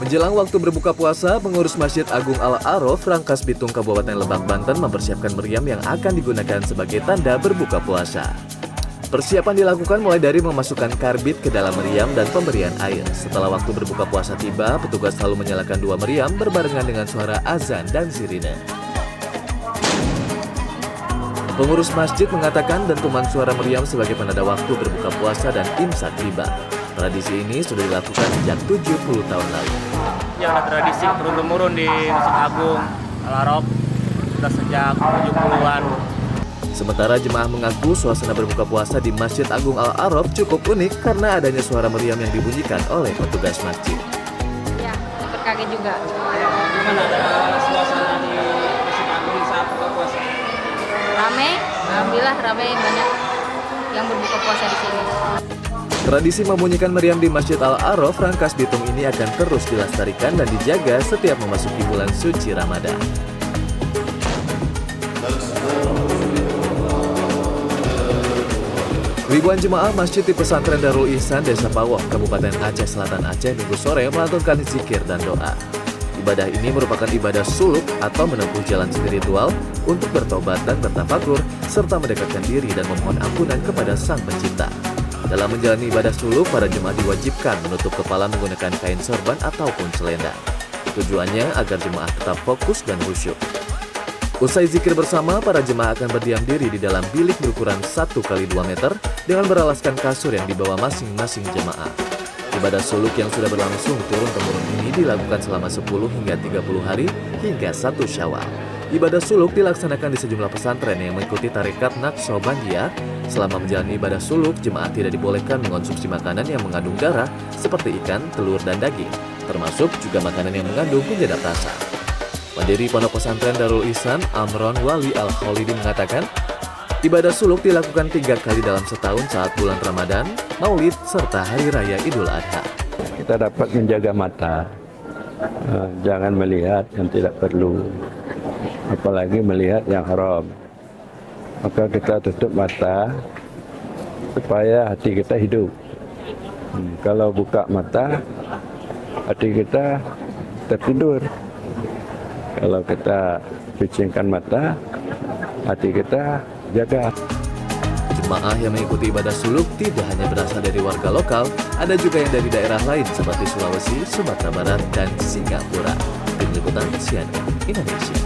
Menjelang waktu berbuka puasa, pengurus Masjid Agung Al-A'raf Rangkas Bitung Kabupaten Lebak, Banten mempersiapkan meriam yang akan digunakan sebagai tanda berbuka puasa. Persiapan dilakukan mulai dari memasukkan karbit ke dalam meriam dan pemberian air. Setelah waktu berbuka puasa tiba, petugas selalu menyalakan dua meriam berbarengan dengan suara azan dan sirine. Pengurus masjid mengatakan dentuman suara meriam sebagai penanda waktu berbuka puasa dan imsak tiba. Tradisi ini sudah dilakukan sejak 70 tahun lalu. Ya, tradisi turun-temurun di Masjid Agung Al-A'raf sudah sejak 70-an. Sementara jemaah mengaku suasana berbuka puasa di Masjid Agung Al-A'raf cukup unik karena adanya suara meriam yang dibunyikan oleh petugas masjid. Ya, berkaget juga. Gimana ada suasana di Masjid Agung saat buka puasa? Rame, alhamdulillah rame, banyak yang berbuka puasa di sini. Tradisi membunyikan meriam di Masjid Al-A'raf Rangkas Bitung ini akan terus dilestarikan dan dijaga setiap memasuki bulan suci Ramadan. Ribuan jemaah Masjid di Pesantren Darul Ihsan, Desa Pawoh, Kabupaten Aceh Selatan Aceh Minggu sore melantunkan zikir dan doa. Ibadah ini merupakan ibadah suluk atau menempuh jalan spiritual untuk bertobat dan bertafakur serta mendekatkan diri dan memohon ampunan kepada Sang Pencipta. Dalam menjalani ibadah suluk, para jemaah diwajibkan menutup kepala menggunakan kain sorban ataupun selendang. Tujuannya agar jemaah tetap fokus dan khusyuk. Usai zikir bersama, para jemaah akan berdiam diri di dalam bilik berukuran 1x2 meter dengan beralaskan kasur yang dibawa masing-masing jemaah. Ibadah suluk yang sudah berlangsung turun-temurun ini dilakukan selama 10 hingga 30 hari hingga 1 Syawal. Ibadah suluk dilaksanakan di sejumlah pesantren yang mengikuti tarekat Naqsyabandiyah. Selama menjalani ibadah suluk, jemaah tidak dibolehkan mengonsumsi makanan yang mengandung darah seperti ikan, telur, dan daging, termasuk juga makanan yang mengandung penyedap rasa. Pendiri Pondok Pesantren Darul Ihsan, Amron Wali Al-Khalidi mengatakan, ibadah suluk dilakukan 3 kali dalam setahun saat bulan Ramadan, Maulid, serta Hari Raya Idul Adha. Kita dapat menjaga mata, jangan melihat yang tidak perlu, apalagi melihat yang haram. Maka kita tutup mata supaya hati kita hidup. Kalau buka mata, hati kita tertidur. Kalau kita picingkan mata, hati kita jaga. Jemaah yang mengikuti ibadah suluk tidak hanya berasal dari warga lokal, ada juga yang dari daerah lain seperti Sulawesi, Sumatera Barat, dan Singapura. Tim Liputan CNN Indonesia.